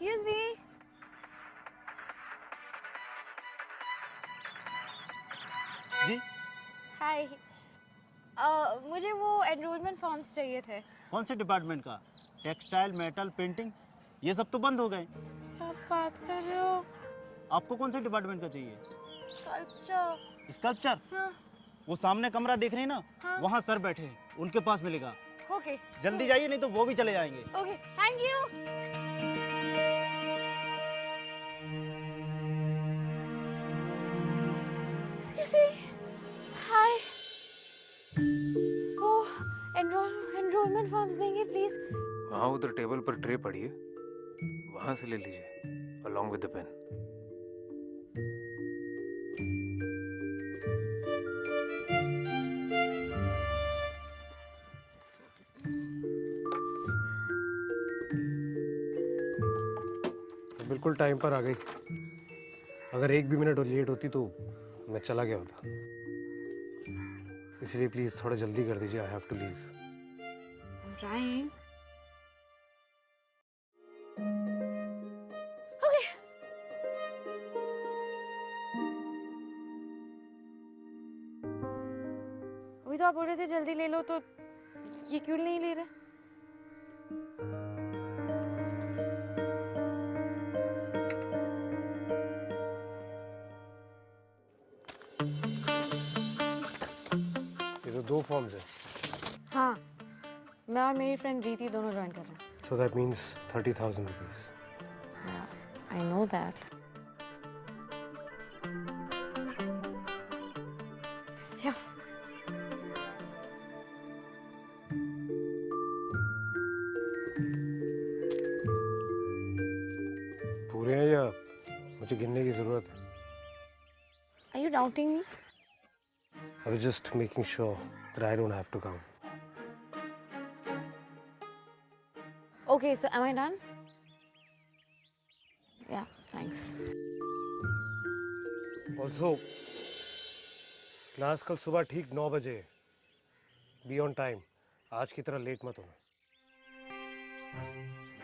Excuse me. जी Hi. मुझे वो enrolment forms चाहिए थे। कौन से डिपार्टमेंट का? टेक्सटाइल, मेटल, पेंटिंग, ये सब तो बंद हो गए। क्या बात कर रहे हो? आपको कौन से डिपार्टमेंट का चाहिए? स्कल्पचर। स्कल्पचर? हाँ। वो सामने कमरा देख रहे हैं ना, हाँ। वहाँ सर बैठे हैं, उनके पास मिलेगा। ओके। जल्दी जाइए नहीं तो वो भी चले जाएंगे। Okay, thank you. Excuse me. Hi. वो एनरोलमेंट फॉर्म्स देंगे प्लीज? वहाँ उधर टेबल पर ट्रे पड़ी है, वहाँ से ले लीजिए अलॉन्ग विद द पेन। बिल्कुल टाइम पर आ गई। अगर एक भी मिनट लेट होती तो मैं चला गया होता। इसलिए प्लीज थोड़ा जल्दी कर दीजिए। I have to leave. I'm trying. Okay. अभी तो आप बोल रहे थे जल्दी ले लो, तो ये क्यों नहीं ले रहे? ये तो 2 फॉर्म्स है। हाँ, मैं और मेरी फ्रेंड रीति दोनों ज्वाइन कर रहे हैं। So that means 30,000 rupees. I know that. Yeah. पूरे हैं या मुझे गिनने की जरूरत है? Are you doubting me? I was just making sure that I don't have to count. Okay, so am I done? Yeah, thanks. Also, class कल सुबह ठीक 9 बजे। Be on time. आज की तरह लेट मत होना।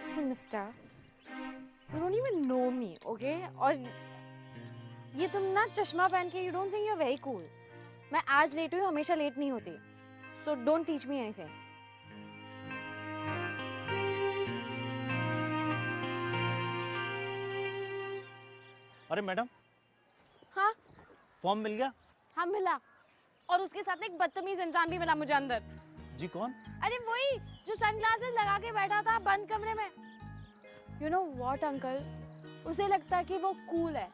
Listen, mister, you don't even know me, okay? और ये तुम ना चश्मा पहन के you don't think you're very cool. मैं आज लेट हुई, हमेशा लेट नहीं होती. So don't teach me anything. अरे मैडम, हाँ? फॉर्म मिल गया? हाँ मिला, और उसके साथ एक बदतमीज इंसान भी मिला मुझे अंदर। जी कौन? अरे वही जो सनग्लासेस लगा के बैठा था बंद कमरे में। You know what, uncle? उसे लगता है कि वो कूल है,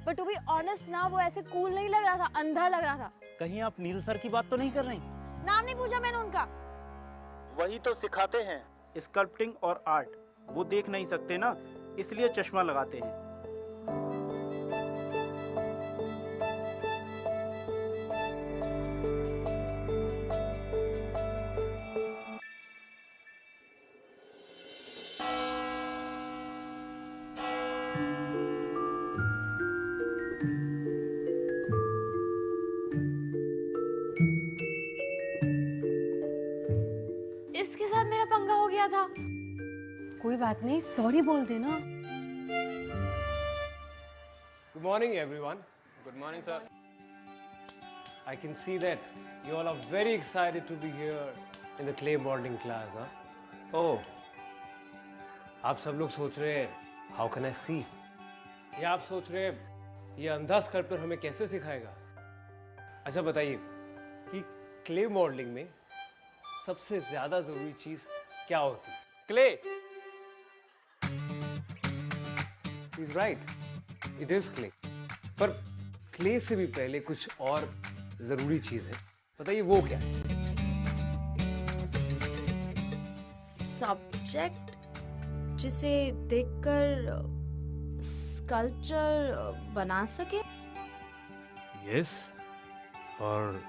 बट टू बी ऑनेस्ट ना, वो ऐसे कूल नहीं लग रहा था, अंधा लग रहा था। कहीं आप नील सर की बात तो नहीं कर रही? नाम नहीं पूछा मैंने उनका। वही तो सिखाते हैं स्कल्पटिंग और आर्ट। वो देख नहीं सकते ना, इसलिए चश्मा लगाते हैं। इसके साथ मेरा पंगा हो गया था। कोई बात नहीं, सॉरी बोल देना। Good morning, everyone. Good morning, sir. I can see that you all are very excited to be here in the clay modeling class, huh? Oh, आप सब लोग सोच रहे हैं, how can I see? या आप सोच रहे हैं, ये अंधा स्कल्पटर हमें कैसे सिखाएगा? अच्छा बताइए कि क्ले मॉडलिंग में सबसे ज्यादा जरूरी चीज क्या होती है? Clay. He's right. It is clay. पर क्ले से भी पहले कुछ और जरूरी चीज है। बताइए वो क्या है? सब्जेक्ट जिसे देखकर स्कल्पचर बना सके। यस, और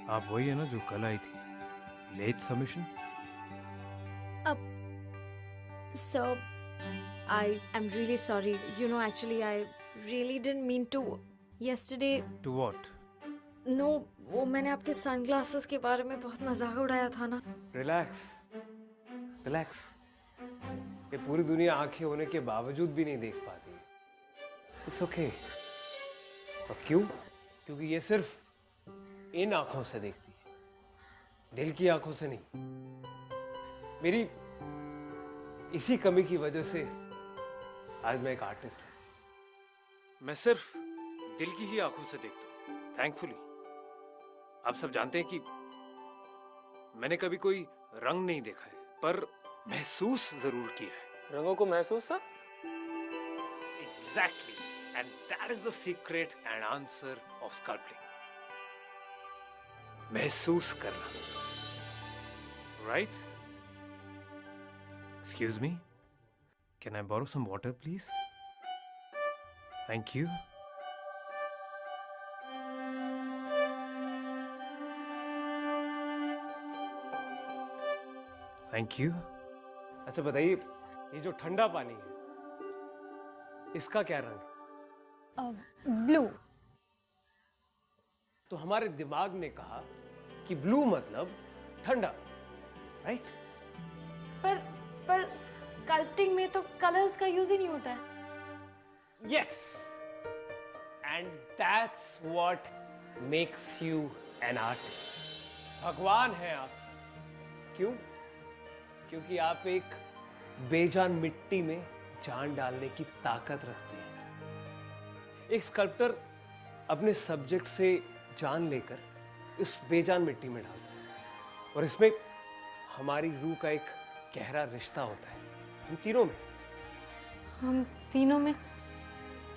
आप वही है ना जो कल आई थी, late submission. So, I am really sorry. You know, actually, I really didn't mean to. Yesterday, To what? no, वो मैंने आपके सनग्लासेस के बारे में बहुत मजाक उड़ाया था ना। Relax. Relax. ये पूरी दुनिया आंखें होने के बावजूद भी नहीं देख पाती। It's okay. और क्यों? क्योंकि ये सिर्फ इन आंखों से देखती है, दिल की आंखों से नहीं। मेरी इसी कमी की वजह से आज मैं एक आर्टिस्ट हूं। मैं सिर्फ दिल की ही आंखों से देखता हूं। थैंकफुली आप सब जानते हैं कि मैंने कभी कोई रंग नहीं देखा है, पर महसूस जरूर किया है। रंगों को महसूस sir? Exactly, and that is the secret and answer of sculpting. महसूस करना, right? Excuse me, can I borrow some water, please? Thank you. Thank you. अच्छा बताइए, ये जो ठंडा पानी है, इसका क्या रंग है? ब्लू। तो हमारे दिमाग ने कहा कि ब्लू मतलब ठंडा, राइट? पर स्कल्पटिंग में तो कलर्स का यूज ही नहीं होता है। Yes, and that's what makes you an artist. भगवान है आप सब। क्यों? क्योंकि आप एक बेजान मिट्टी में जान डालने की ताकत रखते हैं। एक स्कल्प्टर अपने सब्जेक्ट से जान लेकर इस बेजान मिट्टी में डालता है, और इसमें हमारी रूह का एक गहरा रिश्ता होता है, हम तीनों में। हम तीनों में?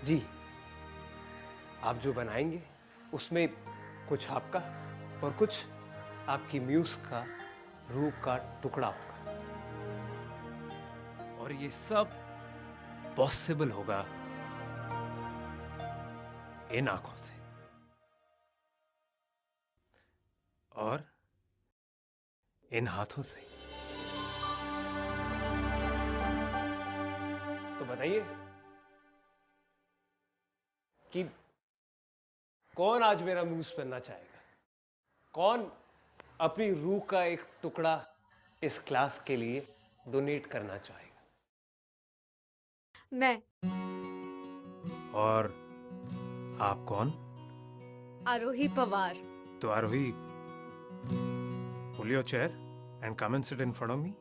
जी, आप जो बनाएंगे उसमें कुछ आपका और कुछ आपकी म्यूज का, रूह का टुकड़ा होगा। और ये सब पॉसिबल होगा इन आंखों से और इन हाथों से। तो बताइए कि कौन आज मेरा म्यूज पहनना चाहेगा? कौन अपनी रूह का एक टुकड़ा इस क्लास के लिए डोनेट करना चाहेगा? मैं। और आप कौन? आरोही पवार। तो आरोही, pull your chair and come and sit in front of me.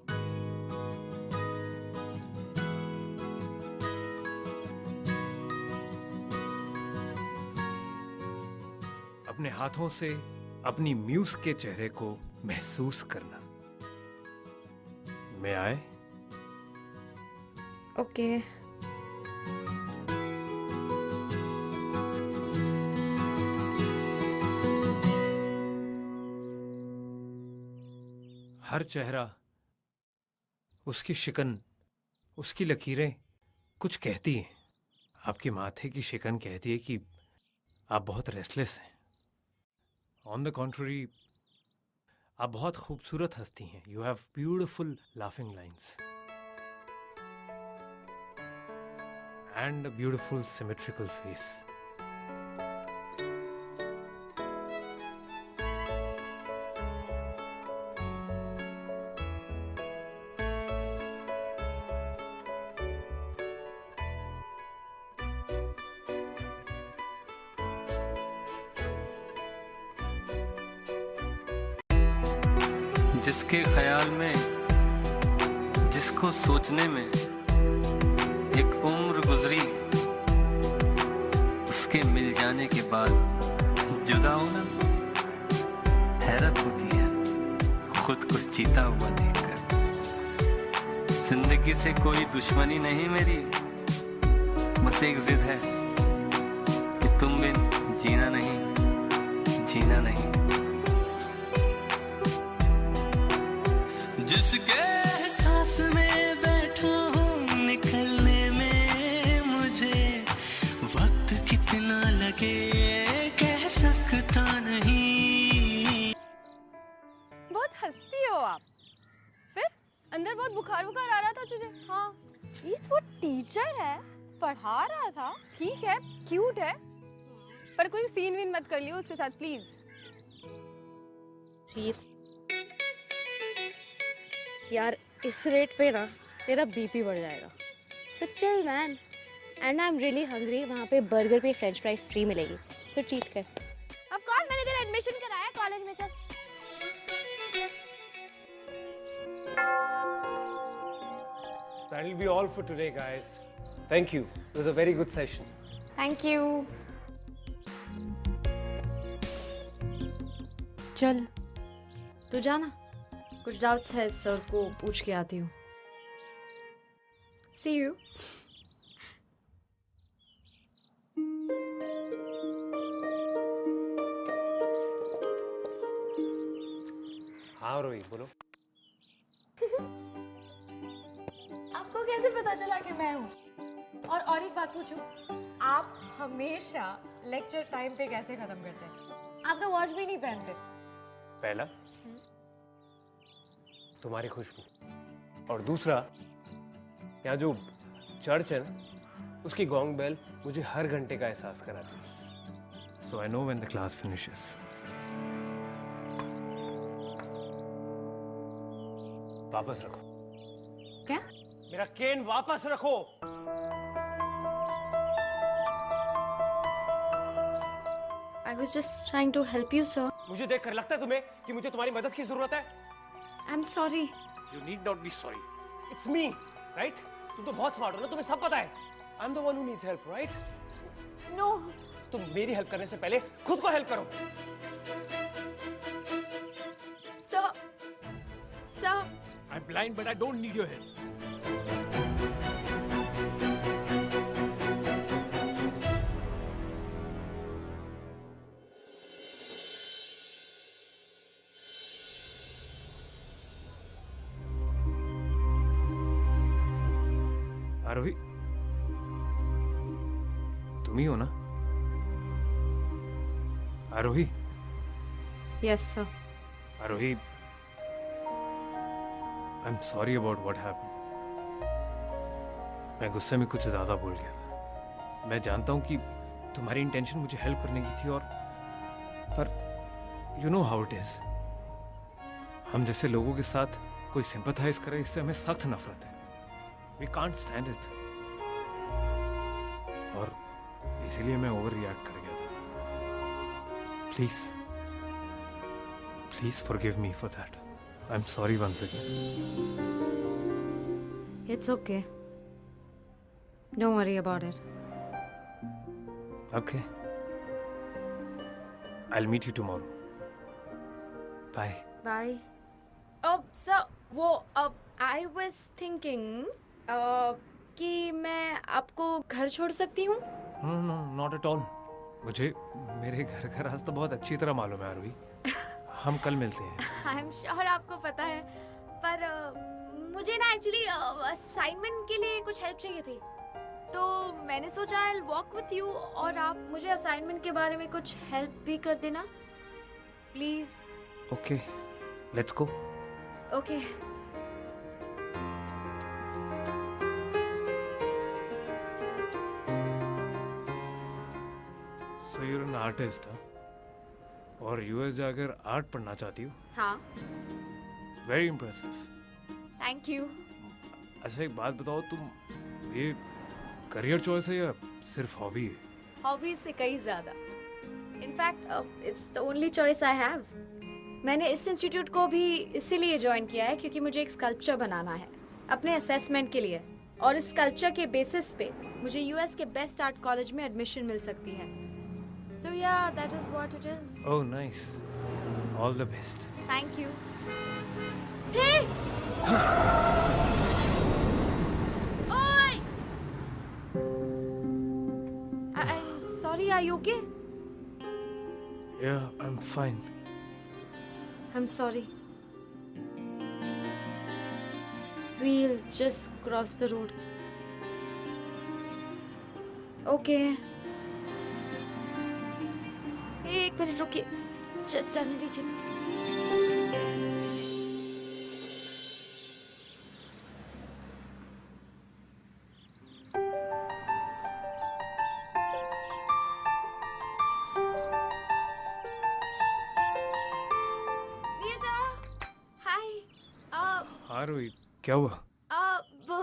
अपने हाथों से अपनी म्यूज के चेहरे को महसूस करना। मैं आए? ओके। हर चेहरा, उसकी शिकन, उसकी लकीरें कुछ कहती हैं। आपके माथे की शिकन कहती है कि आप बहुत रेस्टलेस हैं। ऑन द कॉन्ट्ररी, आप बहुत खूबसूरत हस्ती हैं। You have beautiful laughing lines and a beautiful symmetrical face. जिसके ख्याल में, जिसको सोचने में एक उम्र गुजरी, उसके मिल जाने के बाद जुदा होना, हैरत होती है खुद को जीता हुआ देखकर। जिंदगी से कोई दुश्मनी नहीं मेरी, बस एक जिद है कि तुम बिन जीना नहीं, जीना नहीं। जिसके एहसास में बैठा हूँ, निकलने में मुझे वक्त कितना लगे कह सकता नहीं। बहुत हंसती हो आप। फिर अंदर बहुत बुखार आ रहा था तुझे? हाँ, वो टीचर है, पढ़ा रहा था। ठीक है, क्यूट है, पर कोई सीन वीन मत कर लियो उसके साथ प्लीज। यार इस रेट पे ना तेरा बीपी बढ़ जाएगा। So chill man, and I am really hungry. वहाँ पे बर्गर पे फ्रेंच फ्राइज फ्री मिलेगी, सो ट्रीट कर। ऑफ कोर्स मैंने तेरा एडमिशन कराया कॉलेज में। चल That'll be all for today, guys. Thank you. It was a very good session. Thank you. चल, तू जाना। कुछ डाउट्स है सर को पूछ के आती हूँ। सी यू। हाँ रोही, बोलो। आपको कैसे पता चला कि मैं हूँ? और एक बात पूछूं, आप हमेशा लेक्चर टाइम पे कैसे खत्म करते हैं? आप तो वॉच भी नहीं पहनते। पहला, तुम्हारी खुशबू, और दूसरा, यहाँ जो चर्च है ना, उसकी गोंग बेल मुझे हर घंटे का एहसास कराती है। So I know when the class finishes. वापस रखो। क्या? मेरा केन वापस रखो। I was just trying to help you, sir. मुझे देखकर लगता है तुम्हें कि मुझे तुम्हारी मदद की जरूरत है? I'm sorry. You need not be sorry. It's me, right? तुम तो बहुत स्मार्ट हो ना, तुम्हें सब पता है। I'm the one who needs help, right? No. तुम मेरी हेल्प करने से पहले खुद को हेल्प करो। Sir. Sir. I'm blind, but I don't need your help. आरोही, तुम ही हो ना? आरोही, Yes, sir. Aarohi, I'm sorry about what happened. मैं गुस्से में कुछ ज्यादा बोल गया था। मैं जानता हूँ कि तुम्हारी इंटेंशन मुझे हेल्प करने की थी, और पर you know how it is. हम जैसे लोगों के साथ कोई सिंपैथाइज करे, इससे हमें सख्त नफरत है। We can't stand it. और इसीलिए मैं ओवर रिएक्ट कर गया था। Please, please forgive me for that. I'm sorry once again. It's okay. Don't worry about it. Okay. I'll meet you tomorrow. Bye. Bye. Sir, I was thinking कि मैं आपको घर छोड़ सकती हूँ? No, no, not at all. मुझे मेरे घर का रास्ता बहुत अच्छी तरह मालूम है आरोही। हम कल मिलते हैं। आई एम श्योर आपको पता है, पर मुझे ना एक्चुअली असाइनमेंट के लिए कुछ हेल्प चाहिए थी, तो मैंने सोचा I will walk with you, और आप मुझे असाइनमेंट के बारे में कुछ हेल्प भी कर देना please. Okay, let's go. Okay. So you're an artist, huh? और यूएस जाकर आर्ट पढ़ना चाहती हो? हाँ। Very impressive. Thank you. अच्छा एक बात बताओ, तुम ये करियर चॉइस है या सिर्फ हॉबी है? हॉबीज से कई ज्यादा। In fact it's the only choice I have. मैंने इस इंस्टीट्यूट को भी इसीलिए ज्वाइन किया है क्योंकि मुझे एक स्कल्पचर बनाना है अपने असेसमेंट के लिए, और इस स्कल्पचर के बेसिस पे मुझे यूएस के बेस्ट आर्ट कॉलेज में एडमिशन मिल सकती है। So yeah that is what it is. Oh nice, all the best. Thank you. Hey ओए, I am sorry, are you okay? Yeah I am fine. I'm sorry. We'll just cross the road. Okay. एक minute रुकिए, जाने दीजिए। हाँ रोहित, क्या हुआ? वो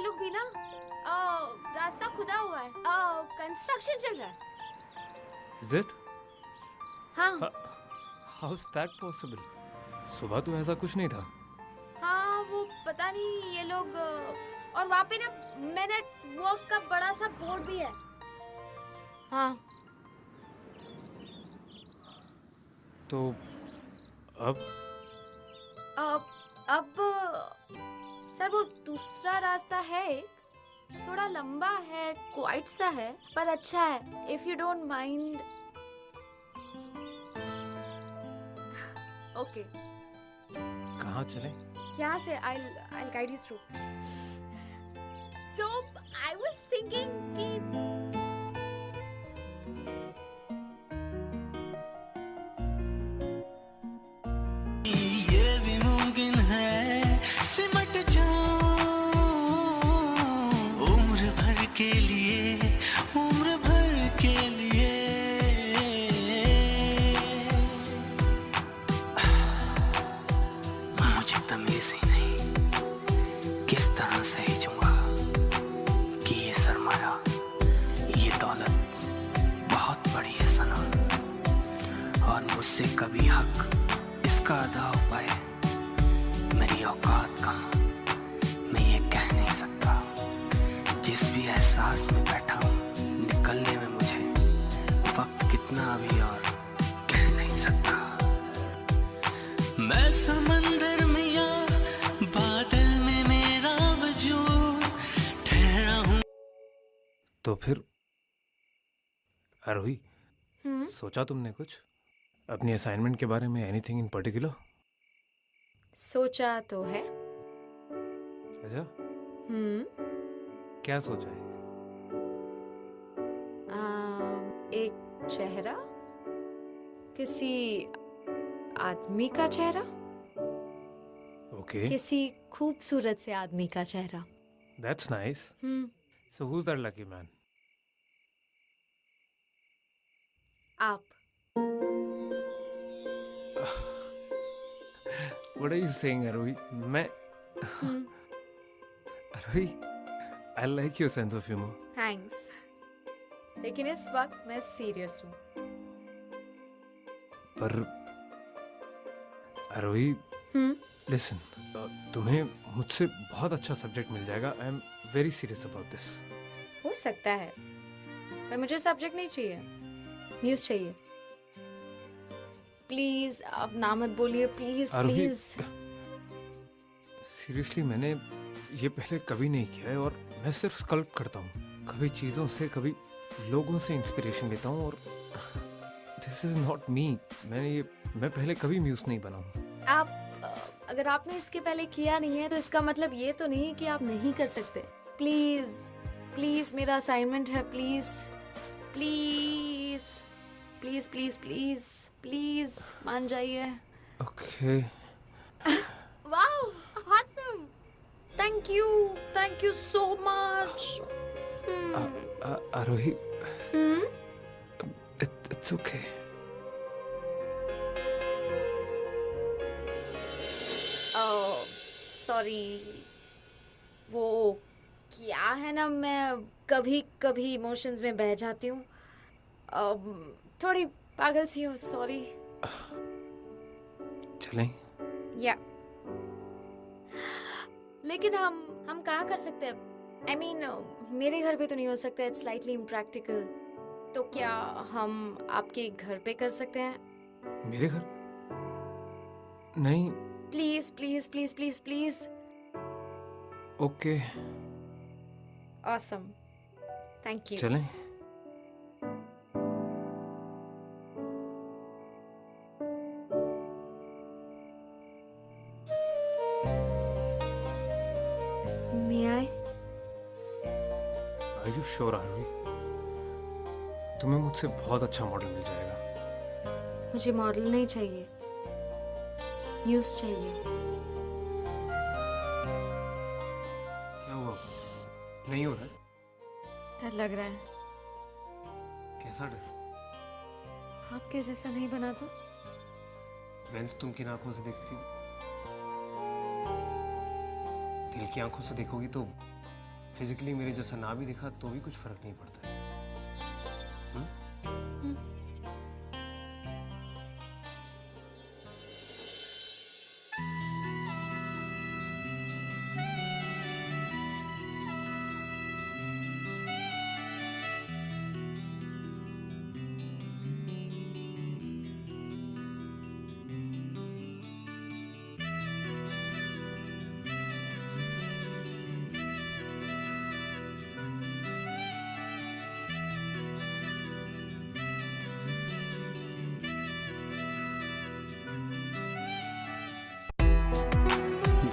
ये लोग भी ना रास्ता खुदा हुआ है, कंस्ट्रक्शन चल रहा है। Is it? हाँ How's that possible? सुबह तो ऐसा कुछ नहीं था. हाँ, वो पता नहीं ये लोग और वहाँ पे ना मैन एट वर्क का बड़ा सा बोर्ड भी है। हाँ तो अब अब सर वो दूसरा रास्ता है, थोड़ा लंबा है, क्वाइट सा है, पर अच्छा है, if you don't mind. Okay, कहाँ चलें? यहाँ से I'll guide you through. So I was thinking कि ये भी मुमकिन है सिमट जाऊं उम्र भर के लिए, उम्र भर के लिए। मुझे तमीज ही नहीं किस तरह सहेजूंगा कि ये सरमाया, ये दौलत बहुत बड़ी है सना, और मुझसे कभी हक इसका अदा हो पाए। मेरी औकात कहाँ, मैं ये कह नहीं सकता। जिस भी एहसास में बैठा हूँ, निकलने में मुझे वक्त कितना अभी और कह नहीं सकता। मैं समंदर में या बादल में मेरा वजूद ठहरा हूँ। तो फिर आरोही, सोचा तुमने कुछ अपनी असाइनमेंट के बारे में? Anything in particular? सोचा तो है। अच्छा, क्या सोचा है? एक चेहरा, किसी आदमी का चेहरा, ओके, किसी खूबसूरत से आदमी का चेहरा। That's nice. So who is that lucky man? आप। What are you saying, Arohi? मैं Arohi, I like your sense of humor. Thanks, लेकिन इस वक्त मैं सीरियस हूँ। पर Arohi, listen, तुम्हें मुझसे बहुत अच्छा सब्जेक्ट मिल जाएगा. I am very serious about this. हो सकता है, पर मुझे सब्जेक्ट नहीं चाहिए, न्यूज़ चाहिए। प्लीज अब ना मत बोलिए, प्लीज आरोही, प्लीज। सीरियसली मैंने ये पहले कभी नहीं किया है, और मैं सिर्फ स्कल्प करता हूँ. कभी चीज़ों से, कभी लोगों से इंस्पिरेशन लेता हूँ, और दिस इज नॉट मी. मैं पहले कभी म्यूज नहीं बना हूँ. अगर आपने इसके पहले किया नहीं है तो इसका मतलब ये तो नहीं कि आप नहीं कर सकते। प्लीज प्लीज, मेरा असाइनमेंट है, please please please please please please मान जाइए। Okay. Wow, awesome, thank you so much. Aarohi, it's okay. Sorry, वो क्या है ना, मैं कभी कभी इमोशंस में बह जाती हूँ, थोड़ी पागल सी हूँ, सॉरी। चलें? या लेकिन हम कहाँ कर सकते हैं? I mean, मेरे घर पे तो नहीं हो सकता, इट्स स्लाइटली इम्प्रैक्टिकल। तो क्या हम आपके घर पे कर सकते हैं? मेरे घर? नहीं. Please please please please please. Okay. Awesome, thank you. चलें? May I? Are you sure, आरोही? तुम्हें मुझसे बहुत अच्छा मॉडल मिल जाएगा. मुझे मॉडल नहीं चाहिए, न्यूज़ चाहिए। क्या हुआ? नहीं हो रहा है? डर लग रहा है। कैसा डर? आपके जैसा नहीं बना तो? बेंच तुम किन आंखों से देखती हो? दिल की आंखों से देखोगी तो फिजिकली मेरे जैसा ना भी दिखा तो भी कुछ फर्क नहीं पड़ता है।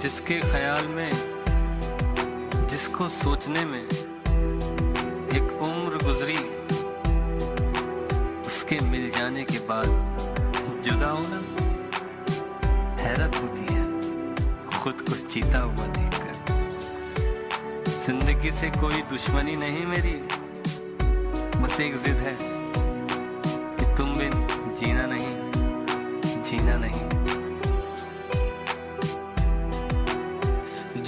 जिसके ख्याल में, जिसको सोचने में एक उम्र गुजरी, उसके मिल जाने के बाद जुदा होना हैरत होती है खुद को जीता हुआ देखकर। जिंदगी से कोई दुश्मनी नहीं मेरी, बस एक जिद है कि तुम बिन जीना नहीं, जीना नहीं।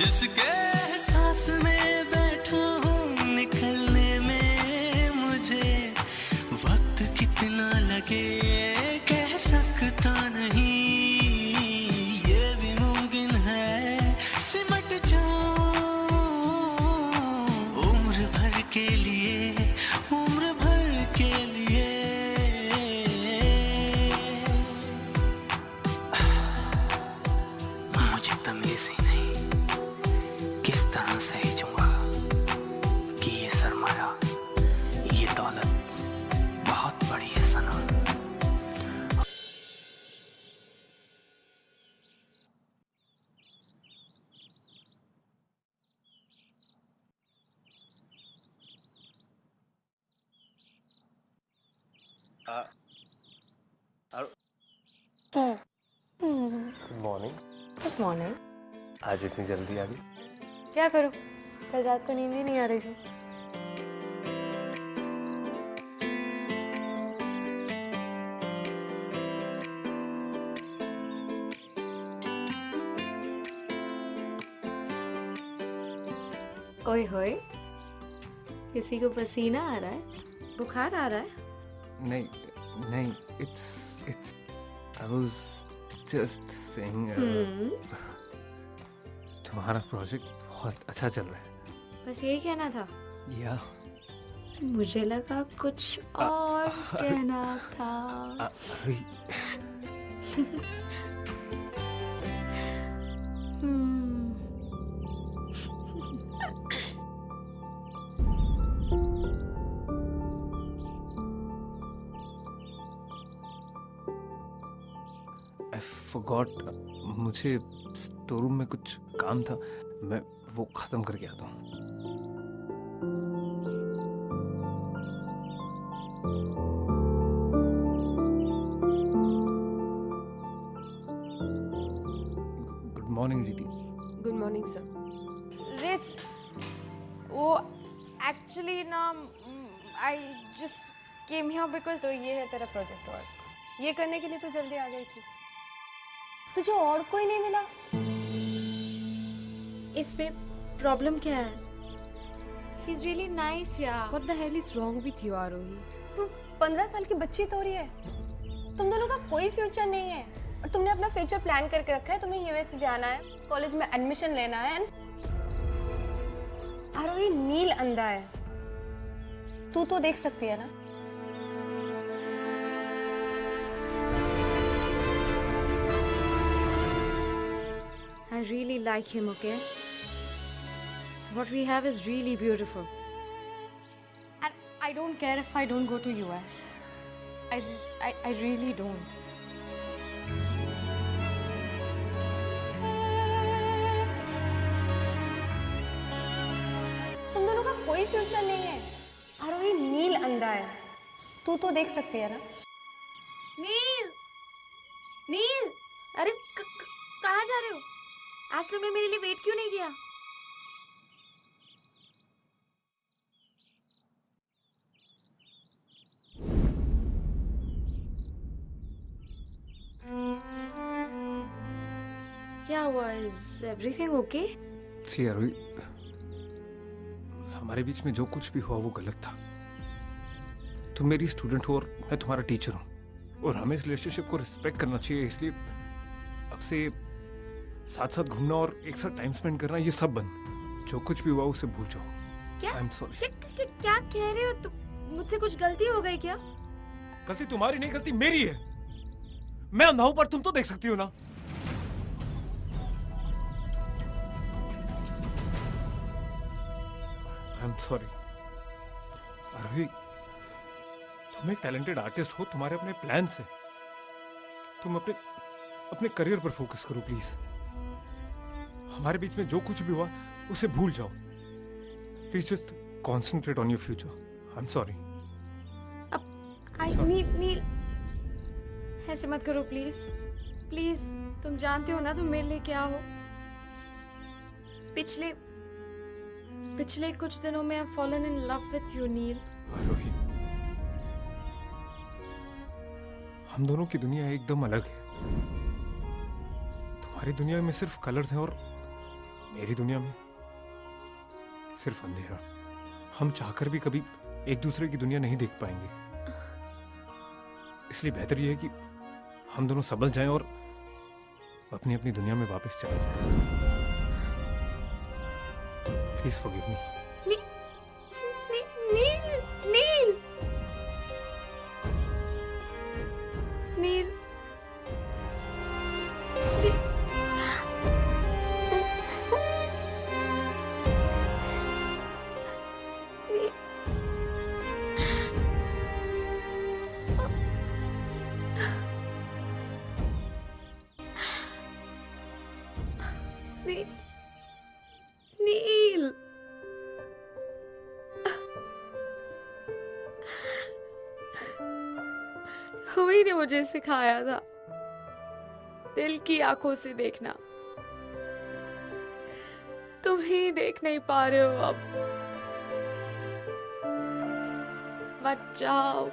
जिसके एहसास में बैठा हूँ निकलने में मुझे वक्त कितना लगे कह सकता नहीं, ये भी मुमकिन है सिमट जाऊं उम्र भर के लिए, उम्र भर के लिए। मुझे तमीज ही नहीं किस तरह सहेजूंगा कि ये सरमाया, ये दौलत बहुत बड़ी है सनम। Good morning. Good morning. आज इतनी जल्दी आ गई? क्या करूं, कल रात को नींद ही नहीं आ रही थी। ओए होए, किसी को पसीना आ रहा है, बुखार आ रहा है? नहीं नहीं, it's I was just saying तुम्हारा प्रोजेक्ट बहुत अच्छा चल रहा है। बस यही कहना था? या मुझे लगा कुछ और कहना था। अरे I forgot, मुझे स्टोर रूम में कुछ काम था, मैं वो खत्म करके आता हूँ। गुड मॉर्निंग दीदी। Good morning sir. रिट्स, वो एक्चुअली ना I just came here because ये है तेरा प्रोजेक्ट वर्क, ये करने के लिए तो जल्दी आ गई थी। तुझे और कोई नहीं मिला? इसमें प्रॉब्लम क्या है? ही इज रियली नाइस यार। What the hell is wrong with you Aarohi? तू 15 साल की बच्ची तो रही है, तुम दोनों का कोई फ्यूचर नहीं है और तुमने अपना फ्यूचर प्लान करके रखा है। तुम्हें यूएस जाना है, कॉलेज में एडमिशन लेना है। आरोही, नील अंधा है, तू तो देख सकती है ना। I really like him, okay? What we have is really beautiful. And I don't care if I don't go to US. I really don't. तुम दोनों का कोई फ्यूचर नहीं है। आरोही, नील अंधा है, तू तो देख सकती है ना। नील! नील! अरे कहाँ जा रहे हो? आज तुमने मेरे लिए वेट क्यों नहीं किया? क्या हुआ? Is everything okay? सी आरोही, हमारे बीच में जो कुछ भी हुआ वो गलत था। तुम मेरी स्टूडेंट हो और मैं तुम्हारा टीचर हूँ, और हमें इस रिलेशनशिप को रिस्पेक्ट करना चाहिए। इसलिए अब से साथ साथ घूमना और एक साथ टाइम स्पेंड करना ये सब बंद। जो कुछ भी हुआ उसे भूल जाओ। क्या? आई एम सॉरी। क्या कह रहे हो तुम? मुझसे कुछ गलती हो गई क्या? गलती तुम्हारी नहीं, गलती मेरी है। मैं अंधा हूं पर तुम तो देख सकती हो ना। आई एम सॉरी आरोही, तुम एक टैलेंटेड आर्टिस्ट हो, तुम्हारे अपने प्लान्स हैं। तुम अपने करियर पर फोकस करो प्लीज। हमारे बीच में जो कुछ भी हुआ उसे भूल जाओ। Please just concentrate on your future. I am sorry. Neel, ऐसे मत करो प्लीज। प्लीज, तुम जानते हो ना तुम मेरे लिए क्या हो। पिछले कुछ दिनों में I fallen in love with you Neel. Aarohi, हम दोनों की दुनिया एकदम अलग है। तुम्हारी दुनिया में सिर्फ कलर्स हैं और मेरी दुनिया में सिर्फ अंधेरा। हम चाहकर भी कभी एक दूसरे की दुनिया नहीं देख पाएंगे। इसलिए बेहतर यह है कि हम दोनों संभल जाएं और अपनी अपनी दुनिया में वापस चले जाएं। Please forgive me. नील, नील, नील, नील, वही ने मुझे सिखाया था दिल की आंखों से देखना। तुम ही देख नहीं पा रहे हो अब। मत जाओ।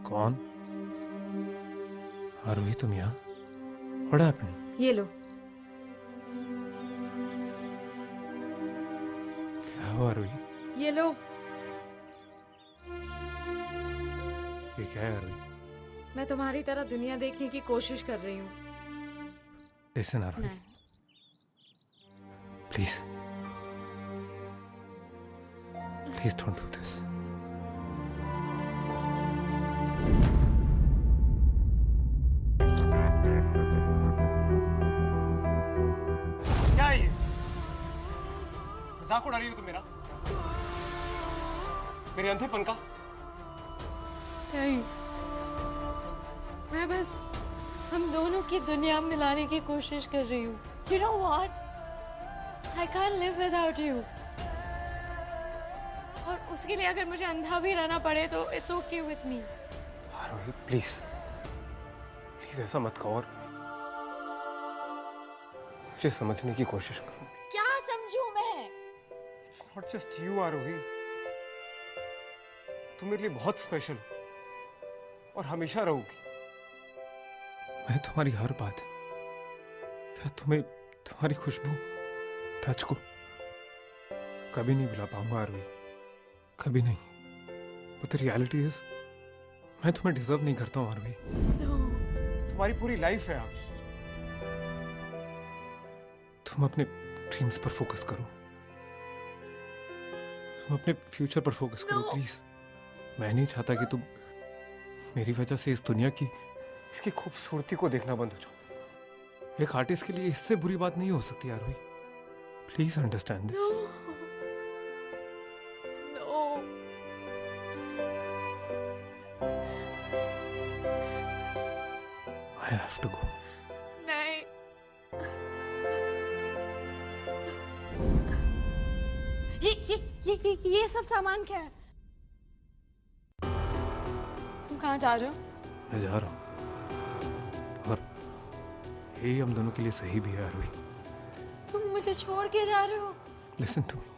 कौन? आरोही, तुम यहाँ? What happened? ये लो। क्या हुआ आरोही? ये लो। ये क्या है आरोही? मैं तुम्हारी तरह दुनिया देखने की कोशिश कर रही हूँ। Listen आरोही, नहीं, please don't do this. क्या है ये? मजाक उड़ा रही हो तुम मेरा? मेरे अंधेपन का? नहीं, मैं बस हम दोनों की दुनिया मिलाने की कोशिश कर रही हूँ। You know what? I can't live without you. और उसके लिए अगर मुझे अंधा भी रहना पड़े तो it's okay with me. Aarohi, please ऐसा मत कहो और मुझे समझने की कोशिश करो। क्या समझूं मैं? It's not just you आरोही, तुम मेरे लिए बहुत स्पेशल हो। और हमेशा रहोगी। मैं तुम्हारी हर बात, क्या तुम्हें तुम्हारी खुशबू, टच को कभी नहीं भुला पाऊंगा आरोही, कभी नहीं। बट द रियलिटी इज मैं तुम्हें डिजर्व नहीं करता हूँ आरोही। तुम्हारी पूरी लाइफ है आप। तुम अपने ड्रीम्स पर फोकस करो, तुम अपने फ्यूचर पर फोकस करो प्लीज। मैं नहीं चाहता कि तुम मेरी वजह से इस दुनिया की इसकी खूबसूरती को देखना बंद हो जाओ। एक आर्टिस्ट के लिए इससे बुरी बात नहीं हो सकती Aarohi. Please understand this. I have to go. नहीं, ये सब सामान क्या है? तुम कहाँ जा रहे हो? मैं जा रहा हूँ और यही हम दोनों के लिए सही भी है आरोही। तुम मुझे छोड़ के जा रहे हो? लिसन टू मी,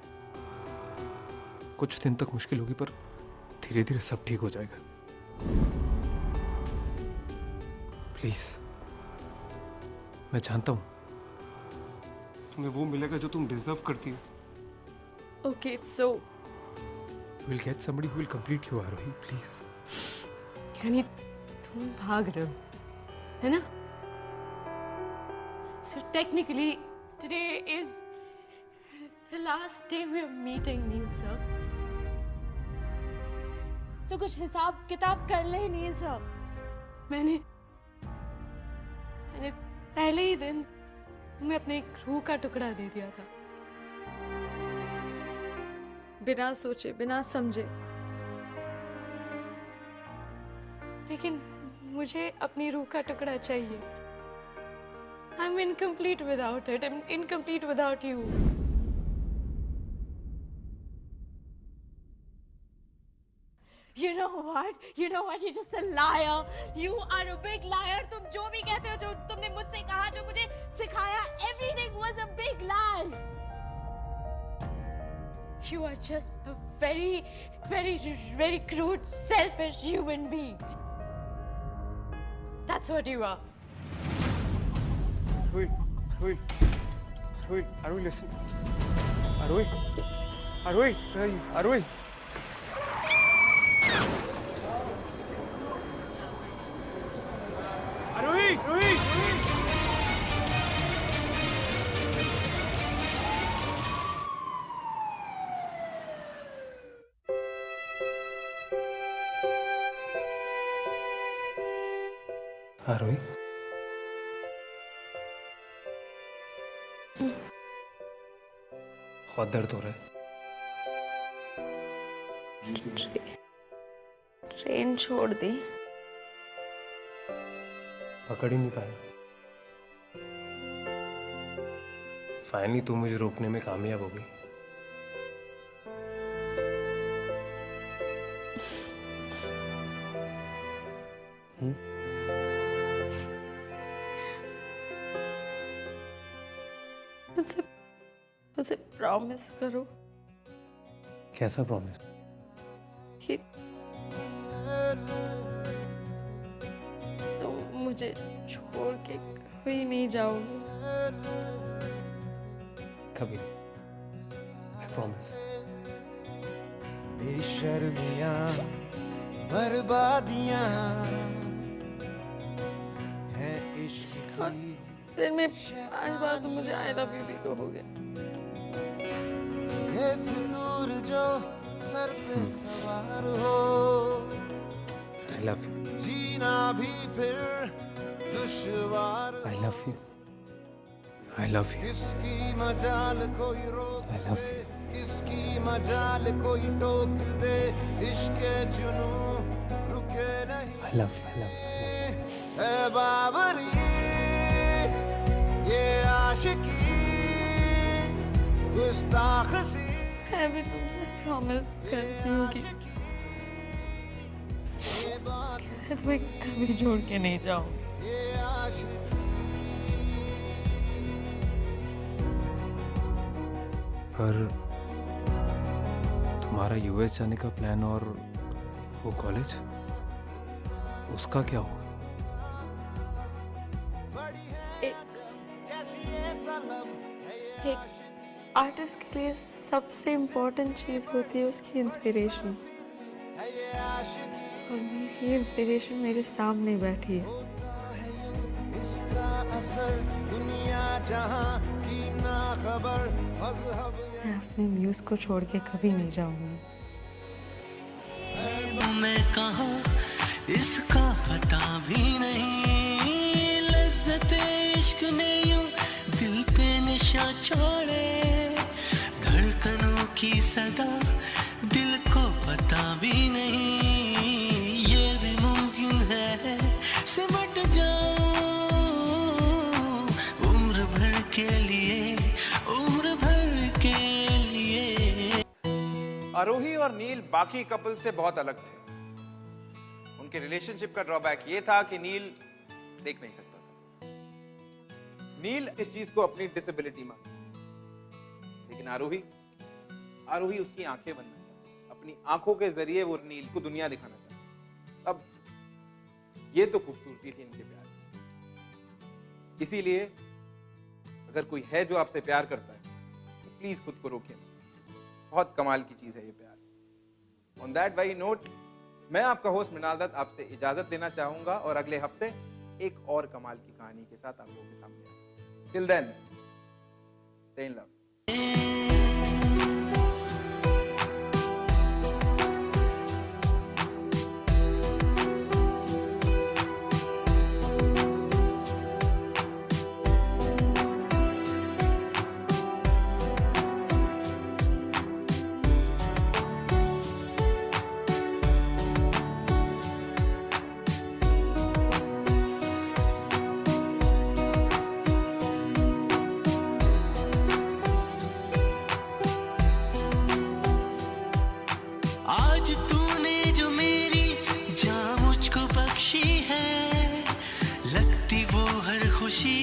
कुछ दिन तक मुश्किल होगी पर धीरे धीरे सब ठीक हो जाएगा। प्लीज, मैं जानता हूं तुम्हें वो मिलेगा जो तुम डिजर्व करती हो। Okay, so You will get somebody who will complete you, Aarohi, please. यानी तुम भाग रहे हो, है ना? So technically today is the last day we are meeting, Neil sir. So कुछ हिसाब किताब कर ले नील सर। मैंने पहले ही दिन तुम्हें अपने एक रूह का टुकड़ा दे दिया था, बिना सोचे बिना समझे। लेकिन मुझे अपनी रूह का टुकड़ा चाहिए। I'm incomplete without it. I'm incomplete without you. You know what? You're just a liar. You are a big liar. तुम जो भी कहते हो, जो तुमने मुझसे कहा, जो मुझे सिखाया, everything was a big lie. You are just a very, very, very crude, selfish human being. That's what you are. Arohi, listen. Arohi, where are you? Arohi. आरोही, बहुत दर्द हो रहा है। ट्रेन छोड़ दी, पकड़ ही नहीं पाया। फाइनली तू मुझे रोकने में कामयाब हो गई। मुझे प्रॉमिस करो कैसा प्रॉमिस? कि तुम मुझे छोड़ के कभी नहीं जाओगे। कभी नहीं। I promise. बेशर्मियां बर्बादियां हैं इश्क और की। दिन में 5 बार तुम मुझे आई लव यू भी कहोगे। ये फितूर जो सर पे सवार हो, I love you. जीना भी फिर दुश्वार I love you. I love you. किसकी मजाल कोई रोक I love दे, you. किसकी मजाल कोई टोक दे, इश्क जुनू रुके नहीं। I love you. I love you. ऐ बाबरी ये आशिकी गुस्ताख सी। मैं भी तुमसे प्रॉमिस करती हूँ कि ये बात मैं तुम्हें कभी छोड़ के नहीं जाऊंगी। ये आशिकी पर तुम्हारा यूएस जाने का प्लान और वो कॉलेज, उसका क्या होगा? एक आर्टिस्ट के लिए सबसे इम्पोर्टेंट चीज़ होती है उसकी इंस्पिरेशन, और मेरी इंस्पिरेशन मेरे सामने बैठी है। इसका असर दुनिया जहां की ना खबर मजहब मैं अपने म्यूज को छोड़ के कभी नहीं जाऊंगी। मैं कहाँ इसका पता भी नहीं, लज्जत इश्क ने यूं दिल पे निशा छोड़े, धड़कनों की सदा दिल को पता भी नहीं, ये भी मुमकिन है सिमट जाऊं उम्र भर के लिए, उम्र भर के लिए। आरोही और नील बाकी कपल से बहुत अलग थे। उनके रिलेशनशिप का ड्रॉबैक ये था कि नील देख नहीं सकता था। नील इस चीज को अपनी डिसेबिलिटी मानता, लेकिन आरोही उसकी आंखें बनना चाहती, अपनी आंखों के जरिए वो नील को दुनिया दिखाना चाहती। अब ये तो खूबसूरती थी इनके प्यार की। इसीलिए अगर कोई है जो आपसे प्यार करता है तो प्लीज खुद को रोकिए मत। बहुत कमाल की चीज है ये प्यार। ऑन दैट वेरी नोट, मैं आपका होस्ट मृणाल दत्त आपसे इजाजत लेना चाहूंगा और अगले हफ्ते एक और कमाल की कहानी के साथ आप लोगों के सामने आऊंगा। Till then, stay in love. आज तूने जो मेरी जान मुझको बख्शी है, लगती वो हर खुशी